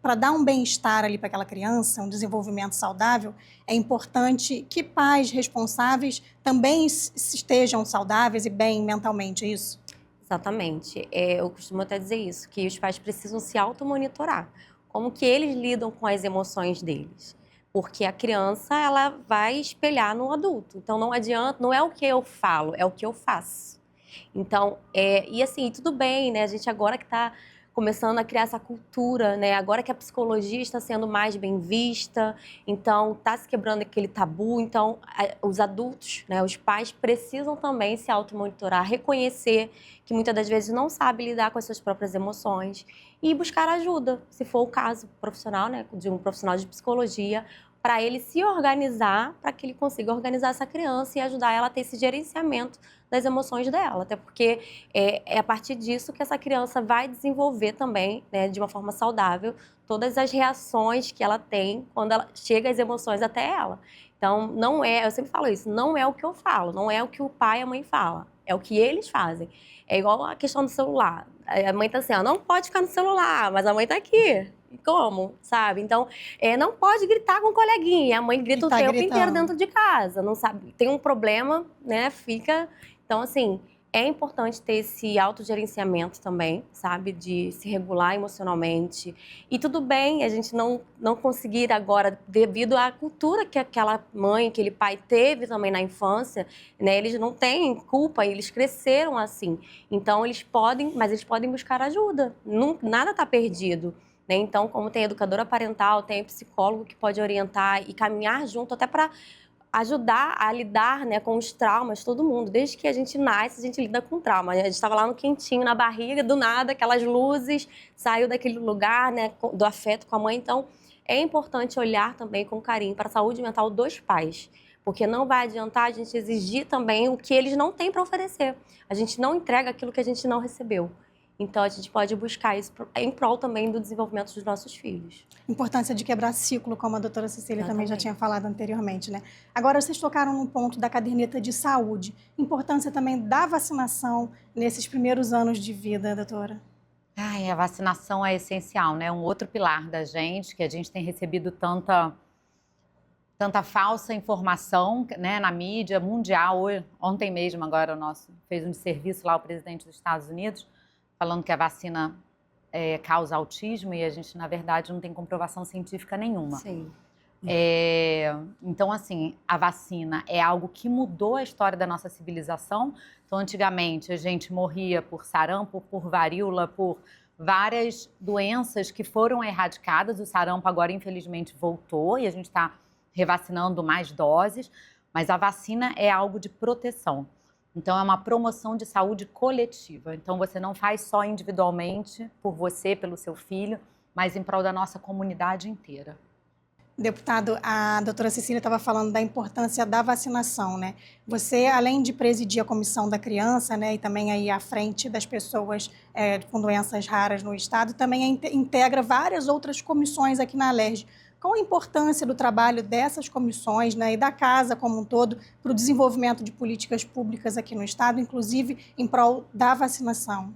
para dar um bem-estar ali para aquela criança, um desenvolvimento saudável, é importante que pais responsáveis também estejam saudáveis e bem mentalmente, é isso? Exatamente. Eu costumo até dizer isso, que os pais precisam se automonitorar. Como que eles lidam com as emoções deles? Porque a criança, ela vai espelhar no adulto. Então, não adianta, não é o que eu falo, é o que eu faço. Então, e assim, tudo bem, né? A gente agora que está começando a criar essa cultura, né? Agora que a psicologia está sendo mais bem vista, então está se quebrando aquele tabu. Então, os adultos, né? Os pais precisam também se automonitorar, reconhecer que muitas das vezes não sabe lidar com as suas próprias emoções e buscar ajuda, se for o caso profissional, né? De um profissional de psicologia, para ele se organizar, para que ele consiga organizar essa criança e ajudar ela a ter esse gerenciamento das emoções dela, até porque é a partir disso que essa criança vai desenvolver também, né, de uma forma saudável, todas as reações que ela tem quando ela chega as emoções até ela. Então, não é, eu sempre falo isso, não é o que eu falo, não é o que o pai e a mãe falam, é o que eles fazem. É igual a questão do celular. A mãe tá assim, ó, não pode ficar no celular, mas a mãe tá aqui. E como, sabe? Então, não pode gritar com o coleguinha. A mãe grita o tempo inteiro dentro de casa, não sabe? Tem um problema, né? Fica... Então, assim, é importante ter esse autogerenciamento também, sabe? De se regular emocionalmente. E tudo bem a gente não conseguir agora, devido à cultura que aquela mãe, aquele pai teve também na infância, né? Eles não têm culpa, eles cresceram assim. Então, mas eles podem buscar ajuda. Nada está perdido. Né? Então, como tem educadora parental, tem psicólogo que pode orientar e caminhar junto até para ajudar a lidar, né, com os traumas, todo mundo. Desde que a gente nasce, a gente lida com trauma. A gente estava lá no quentinho, na barriga, do nada, aquelas luzes, saiu daquele lugar, né, do afeto com a mãe. Então, é importante olhar também com carinho para a saúde mental dos pais. Porque não vai adiantar a gente exigir também o que eles não têm para oferecer. A gente não entrega aquilo que a gente não recebeu. Então, a gente pode buscar isso em prol também do desenvolvimento dos nossos filhos. Importância de quebrar ciclo, como a doutora Cecília também já tinha falado anteriormente, né? Agora, vocês tocaram no ponto da caderneta de saúde. Importância também da vacinação nesses primeiros anos de vida, doutora? A vacinação é essencial, né? Um outro pilar da gente, que a gente tem recebido tanta falsa informação, né, na mídia mundial. Ontem mesmo, agora, fez um serviço lá, o presidente dos Estados Unidos, falando que a vacina causa autismo e a gente, na verdade, não tem comprovação científica nenhuma. Sim. Então, assim, a vacina é algo que mudou a história da nossa civilização. Então, antigamente, a gente morria por sarampo, por varíola, por várias doenças que foram erradicadas. O sarampo agora, infelizmente, voltou e a gente está revacinando mais doses. Mas a vacina é algo de proteção. Então, é uma promoção de saúde coletiva. Então, você não faz só individualmente, por você, pelo seu filho, mas em prol da nossa comunidade inteira. Deputado, a doutora Cecília estava falando da importância da vacinação, né? Você, além de presidir a comissão da criança, né, e também aí à frente das pessoas com doenças raras no estado, também integra várias outras comissões aqui na Alerj. Qual a importância do trabalho dessas comissões, né, e da casa como um todo para o desenvolvimento de políticas públicas aqui no estado, inclusive em prol da vacinação?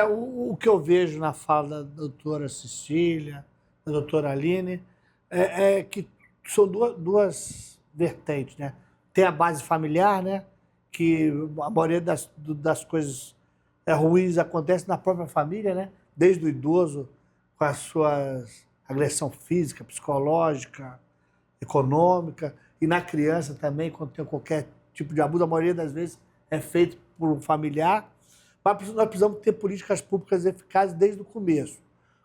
O que eu vejo na fala da doutora Cecília, da doutora Aline, é que são duas vertentes, né? Tem a base familiar, né? Que a maioria das coisas ruins acontece na própria família, né? Desde o idoso com as suas agressão física, psicológica, econômica, e na criança também, quando tem qualquer tipo de abuso, a maioria das vezes é feito por um familiar. Mas nós precisamos ter políticas públicas eficazes desde o começo.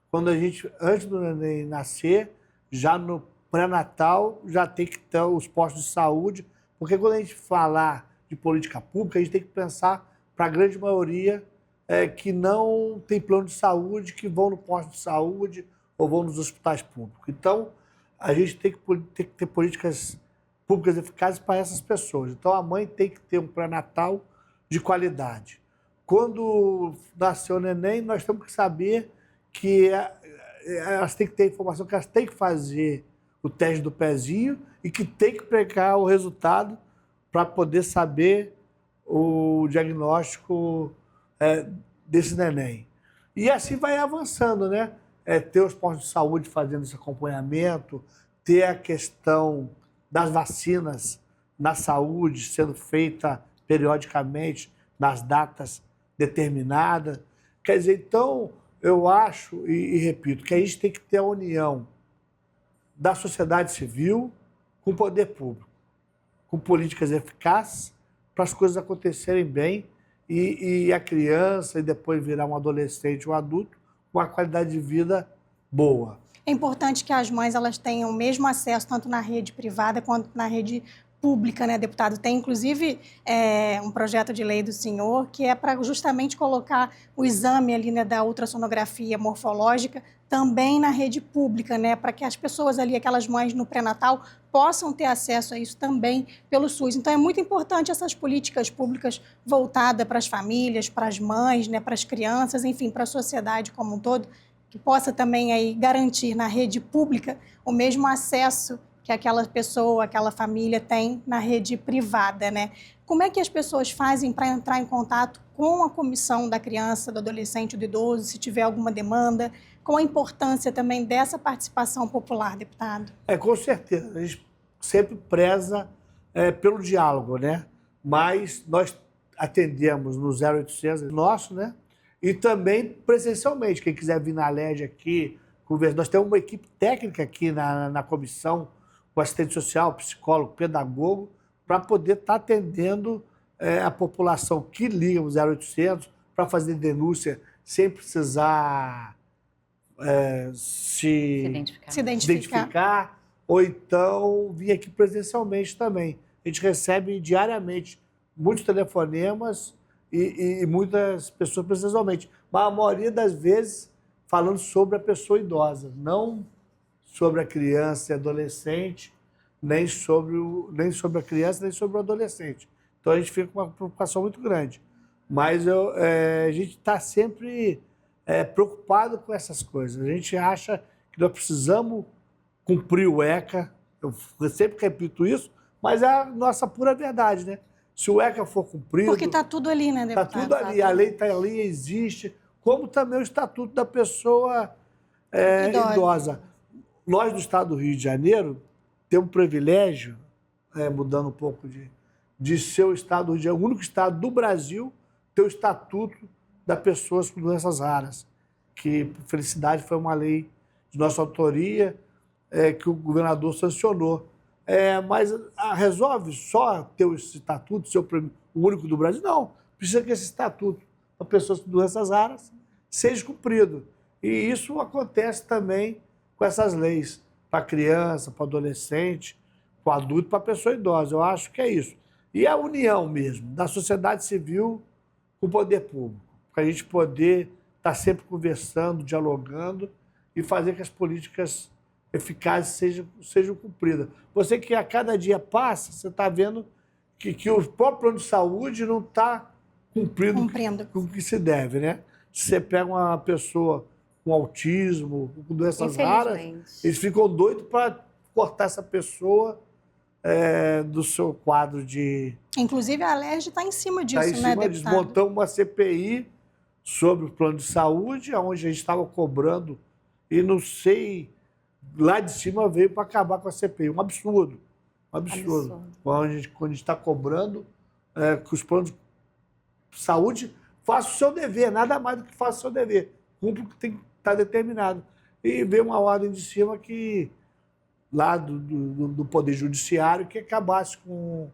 Quando a gente, antes do neném nascer, já no pré-natal, já tem que ter os postos de saúde, porque quando a gente falar de política pública, a gente tem que pensar para a grande maioria que não tem plano de saúde, que vão no posto de saúde, ou vão nos hospitais públicos. Então, a gente tem que ter políticas públicas eficazes para essas pessoas. Então, a mãe tem que ter um pré-natal de qualidade. Quando nasceu o neném, nós temos que saber que elas têm que ter informação, que elas têm que fazer o teste do pezinho e que tem que pegar o resultado para poder saber o diagnóstico desse neném. E assim vai avançando, né? Ter os postos de saúde fazendo esse acompanhamento, ter a questão das vacinas na saúde sendo feita periodicamente, nas datas determinadas. Quer dizer, então, eu acho, e repito, que a gente tem que ter a união da sociedade civil com o poder público, com políticas eficazes para as coisas acontecerem bem e a criança e depois virar um adolescente ou um adulto com uma qualidade de vida boa. É importante que as mães elas tenham o mesmo acesso tanto na rede privada quanto na rede pública, né, deputado? Tem, inclusive, um projeto de lei do senhor que é para justamente colocar o exame ali, né, da ultrassonografia morfológica também na rede pública, né, para que as pessoas ali, aquelas mães no pré-natal, possam ter acesso a isso também pelo SUS. Então, é muito importante essas políticas públicas voltadas para as famílias, para as mães, né, para as crianças, enfim, para a sociedade como um todo, que possa também aí garantir na rede pública o mesmo acesso que aquela pessoa, aquela família tem na rede privada, né? Como é que as pessoas fazem para entrar em contato com a comissão da criança, do adolescente, do idoso, se tiver alguma demanda? Qual a importância também dessa participação popular, deputado? Com certeza. A gente sempre preza pelo diálogo, né? Mas nós atendemos no 0800 nosso, né? E também presencialmente. Quem quiser vir na LERJ aqui, conversar. Nós temos uma equipe técnica aqui na comissão, com assistente social, psicólogo, pedagogo, para poder estar atendendo a população que liga o 0800 para fazer denúncia sem precisar se identificar, ou então vir aqui presencialmente também. A gente recebe diariamente muitos telefonemas e muitas pessoas presencialmente, mas a maioria das vezes falando sobre a pessoa idosa, não sobre a criança e adolescente, nem sobre a criança, nem sobre o adolescente. Então, a gente fica com uma preocupação muito grande. Mas a gente está sempre preocupado com essas coisas. A gente acha que nós precisamos cumprir o ECA, eu sempre repito isso, mas é a nossa pura verdade, né? Se o ECA for cumprido... Porque está tudo ali, né, deputado? Está tudo ali, a lei está ali, existe, como também o Estatuto da Pessoa idosa. Nós, do Estado do Rio de Janeiro, temos o privilégio, mudando um pouco de ser o Estado do Rio de Janeiro, o único Estado do Brasil ter o Estatuto das Pessoas com Doenças Raras, que, por felicidade, foi uma lei de nossa autoria que o governador sancionou. Mas resolve só ter esse Estatuto, ser o único do Brasil? Não. Precisa que esse Estatuto para pessoas com doenças raras seja cumprido. E isso acontece também com essas leis, para criança, para adolescente, para adulto, para pessoa idosa. Eu acho que é isso. E a união mesmo, da sociedade civil com o poder público, para a gente poder estar sempre conversando, dialogando e fazer que as políticas eficazes sejam cumpridas. Você que a cada dia passa, você está vendo que o próprio plano de saúde não está cumprindo com o que se deve, né? Você pega uma pessoa com autismo, com doenças raras, eles ficam doidos para cortar essa pessoa do seu quadro de... Inclusive, a LERJ está em cima disso, né, deputado? Montamos uma CPI sobre o plano de saúde, onde a gente estava cobrando, e não sei, lá de cima veio para acabar com a CPI. Um absurdo. Um absurdo. Quando a gente está cobrando que os planos de saúde façam o seu dever, nada mais do que faça o seu dever. Cumpre o que tem que estar determinado. E veio uma ordem de cima que, lá do Poder Judiciário, que acabasse com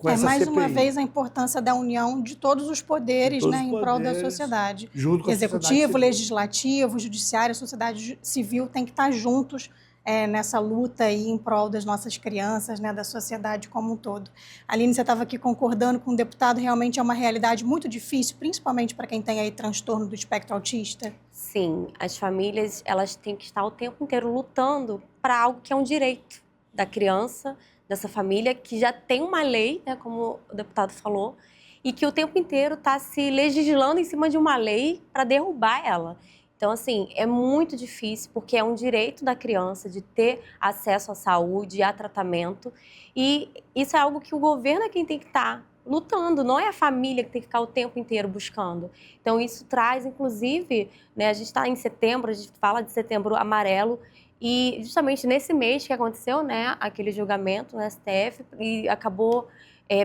essa mais CPI. Uma vez a importância da união de todos os poderes, né, em prol da sociedade. Junto com Executivo, legislativo, judiciário, a sociedade civil tem que estar juntos nessa luta aí em prol das nossas crianças, né, da sociedade como um todo. Aline, você estava aqui concordando com o deputado, realmente é uma realidade muito difícil, principalmente para quem tem aí transtorno do espectro autista? Sim, as famílias elas têm que estar o tempo inteiro lutando para algo que é um direito da criança, dessa família, que já tem uma lei, né, como o deputado falou, e que o tempo inteiro está se legislando em cima de uma lei para derrubar ela. Então, assim, é muito difícil, porque é um direito da criança de ter acesso à saúde, a tratamento, e isso é algo que o governo é quem tem que estar lutando, não é a família que tem que ficar o tempo inteiro buscando. Então, isso traz, inclusive, né, a gente está em setembro, a gente fala de Setembro Amarelo, e justamente nesse mês que aconteceu, né, aquele julgamento no STF, e acabou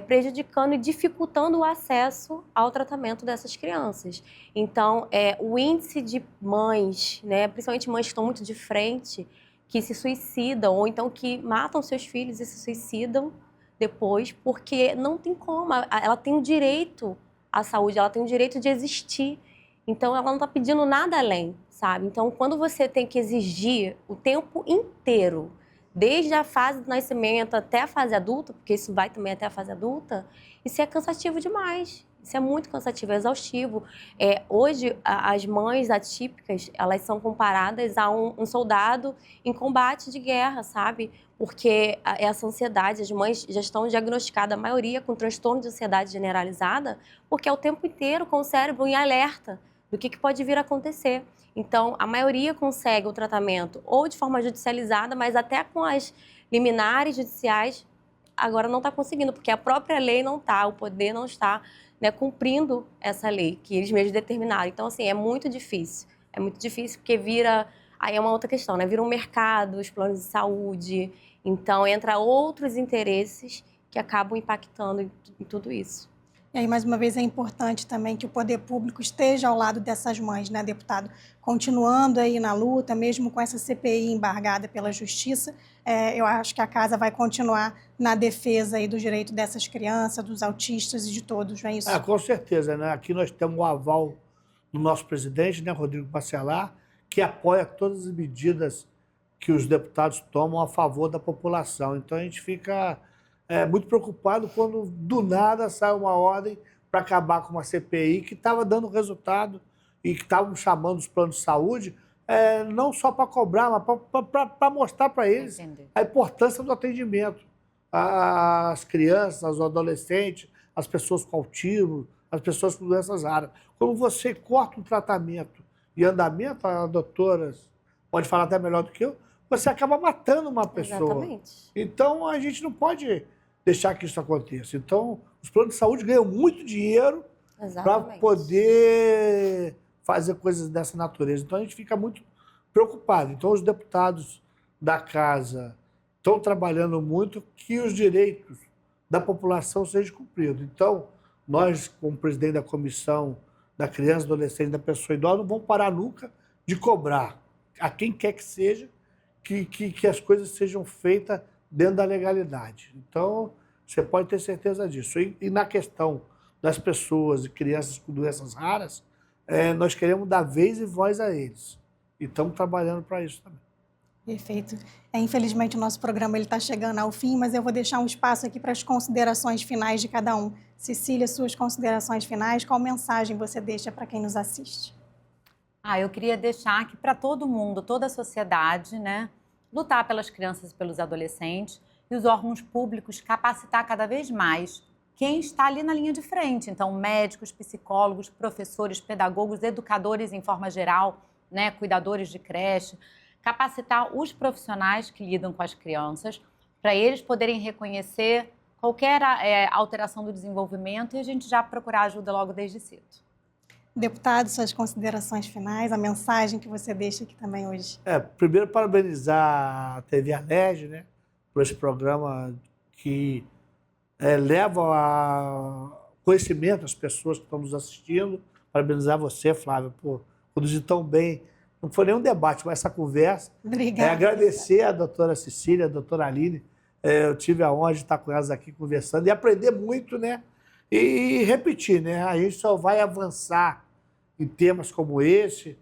prejudicando e dificultando o acesso ao tratamento dessas crianças. Então, o índice de mães, né, principalmente mães que estão muito de frente, que se suicidam, ou então que matam seus filhos e se suicidam depois, porque não tem como. Ela tem o direito à saúde, ela tem o direito de existir. Então, ela não está pedindo nada além, sabe? Então, quando você tem que exigir o tempo inteiro, desde a fase do nascimento até a fase adulta, porque isso vai também até a fase adulta, isso é cansativo demais. Isso é muito cansativo, é exaustivo. Hoje, as mães atípicas, elas são comparadas a um soldado em combate de guerra, sabe? Porque essa ansiedade, as mães já estão diagnosticadas, a maioria, com transtorno de ansiedade generalizada, porque é o tempo inteiro com o cérebro em alerta do que pode vir a acontecer. Então, a maioria consegue o tratamento ou de forma judicializada, mas até com as liminares judiciais, agora não está conseguindo, porque a própria lei não está, o poder não está, né, cumprindo essa lei que eles mesmos determinaram. Então, assim, é muito difícil. É muito difícil porque vira... Aí é uma outra questão, né? Vira um mercado, os planos de saúde. Então, entra outros interesses que acabam impactando em tudo isso. E aí, mais uma vez, é importante também que o poder público esteja ao lado dessas mães, né, deputado? Continuando aí na luta, mesmo com essa CPI embargada pela Justiça, eu acho que a casa vai continuar na defesa aí do direito dessas crianças, dos autistas e de todos, não é isso? Com certeza, né? Aqui nós temos o aval do nosso presidente, né, Rodrigo Bacelar, que apoia todas as medidas que os deputados tomam a favor da população. Então, a gente fica muito preocupado quando, do nada, sai uma ordem para acabar com uma CPI que estava dando resultado e que estavam chamando os planos de saúde, não só para cobrar, mas para mostrar para eles a importância do atendimento às crianças, aos adolescentes, às pessoas com autismo, às pessoas com doenças raras. Quando você corta um tratamento e andamento, a doutora pode falar até melhor do que eu, você acaba matando uma pessoa. Exatamente. Então, a gente não pode deixar que isso aconteça. Então, os planos de saúde ganham muito dinheiro para poder fazer coisas dessa natureza. Então, a gente fica muito preocupado. Então, os deputados da casa estão trabalhando muito que os direitos da população sejam cumpridos. Então, nós, como presidente da Comissão da Criança, Adolescente e da Pessoa Idosa, não vamos parar nunca de cobrar a quem quer que seja que as coisas sejam feitas dentro da legalidade. Então, você pode ter certeza disso. E na questão das pessoas e crianças com doenças raras, nós queremos dar vez e voz a eles. E estamos trabalhando para isso também. Perfeito. Infelizmente, o nosso programa está chegando ao fim, mas eu vou deixar um espaço aqui para as considerações finais de cada um. Cecília, suas considerações finais, qual mensagem você deixa para quem nos assiste? Eu queria deixar aqui para todo mundo, toda a sociedade, né, lutar pelas crianças e pelos adolescentes e os órgãos públicos capacitar cada vez mais quem está ali na linha de frente. Então, médicos, psicólogos, professores, pedagogos, educadores em forma geral, né, cuidadores de creche, capacitar os profissionais que lidam com as crianças para eles poderem reconhecer qualquer alteração do desenvolvimento e a gente já procurar ajuda logo desde cedo. Deputado, suas considerações finais, a mensagem que você deixa aqui também hoje. Primeiro, parabenizar a TV Alerj, né, por esse programa que leva a conhecimento às pessoas que estão nos assistindo. Parabenizar você, Flávia, por conduzir tão bem. Não foi nenhum debate, mas essa conversa. Obrigada. Agradecer a doutora Cecília, a doutora Aline. Eu tive a honra de estar com elas aqui conversando e aprender muito, né? E repetir, né? A gente só vai avançar em temas como esse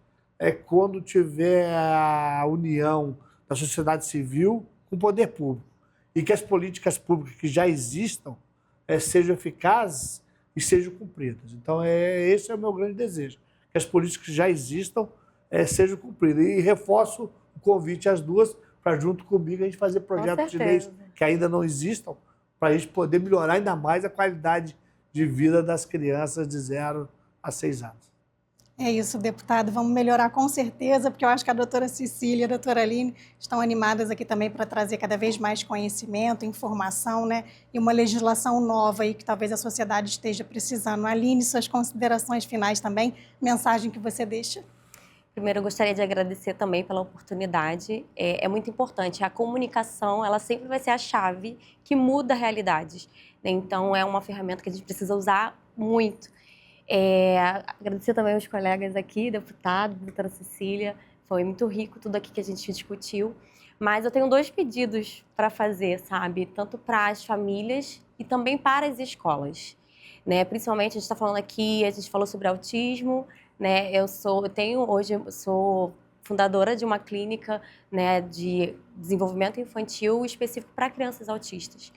quando tiver a união da sociedade civil com o poder público. E que as políticas públicas que já existam sejam eficazes e sejam cumpridas. Então, esse é o meu grande desejo, que as políticas que já existam sejam cumpridas. E reforço o convite às duas para, junto comigo, a gente fazer projetos de leis que ainda não existam, para a gente poder melhorar ainda mais a qualidade de vida das crianças de 0 a 6 anos. É isso, deputado. Vamos melhorar com certeza, porque eu acho que a doutora Cecília e a doutora Aline estão animadas aqui também para trazer cada vez mais conhecimento, informação, né? E uma legislação nova aí que talvez a sociedade esteja precisando. Aline, suas considerações finais também, mensagem que você deixa. Primeiro, eu gostaria de agradecer também pela oportunidade. É muito importante. A comunicação, ela sempre vai ser a chave que muda realidades, né? Então, é uma ferramenta que a gente precisa usar muito. Agradecer também aos colegas aqui, deputado, doutora Cecília. Foi muito rico tudo aqui que a gente discutiu. Mas eu tenho 2 pedidos para fazer, sabe? Tanto para as famílias e também para as escolas, né? Principalmente, a gente está falando aqui, a gente falou sobre autismo, né? Eu sou fundadora de uma clínica, né, de desenvolvimento infantil específico para crianças autistas.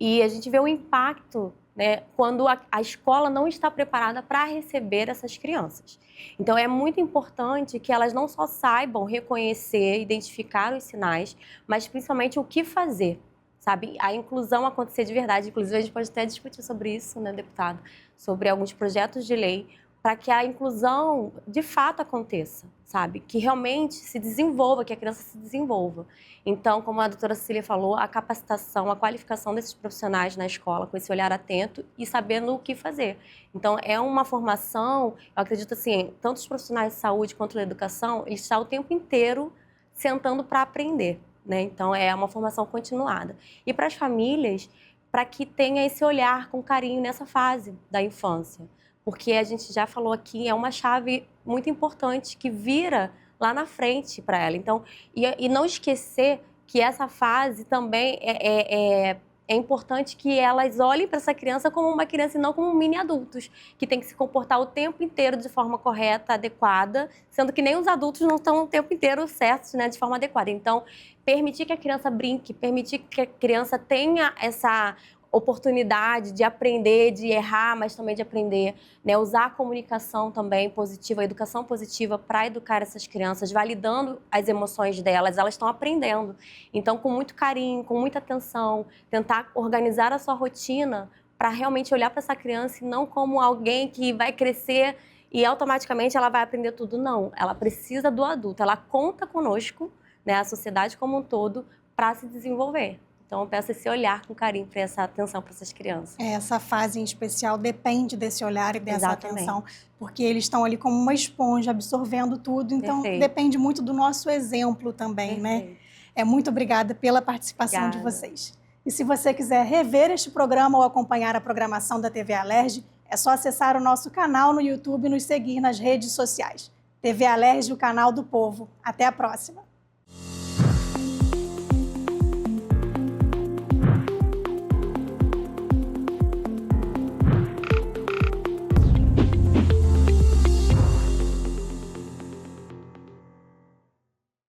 E a gente vê o impacto, né, quando a escola não está preparada para receber essas crianças. Então, é muito importante que elas não só saibam reconhecer, identificar os sinais, mas principalmente o que fazer, sabe? A inclusão acontecer de verdade. Inclusive, a gente pode até discutir sobre isso, né, deputado? Sobre alguns projetos de lei para que a inclusão de fato aconteça, sabe? Que realmente se desenvolva, que a criança se desenvolva. Então, como a doutora Cecília falou, a capacitação, a qualificação desses profissionais na escola, com esse olhar atento e sabendo o que fazer. Então, é uma formação, eu acredito assim, tanto os profissionais de saúde quanto da educação, eles estão o tempo inteiro sentando para aprender, né? Então, é uma formação continuada. E para as famílias, para que tenha esse olhar com carinho nessa fase da infância. Porque a gente já falou aqui, é uma chave muito importante que vira lá na frente para ela. Então, e não esquecer que essa fase também é importante que elas olhem para essa criança como uma criança e não como mini adultos, que tem que se comportar o tempo inteiro de forma correta, adequada, sendo que nem os adultos não estão o tempo inteiro certos, né, de forma adequada. Então, permitir que a criança brinque, permitir que a criança tenha essa oportunidade de aprender, de errar, mas também de aprender, né? Usar a comunicação também positiva, a educação positiva para educar essas crianças, validando as emoções delas, elas estão aprendendo. Então, com muito carinho, com muita atenção, tentar organizar a sua rotina para realmente olhar para essa criança e não como alguém que vai crescer e automaticamente ela vai aprender tudo. Não, ela precisa do adulto, ela conta conosco, né? A sociedade como um todo, para se desenvolver. Então, eu peço esse olhar com carinho para essa atenção para essas crianças. Essa fase em especial depende desse olhar e dessa Exatamente. atenção, porque eles estão ali como uma esponja, absorvendo tudo. Então, Perfeito. depende muito do nosso exemplo também, né? Muito obrigada pela participação de vocês. E se você quiser rever este programa ou acompanhar a programação da TV Alerj, é só acessar o nosso canal no YouTube e nos seguir nas redes sociais. TV Alerj, o canal do povo. Até a próxima!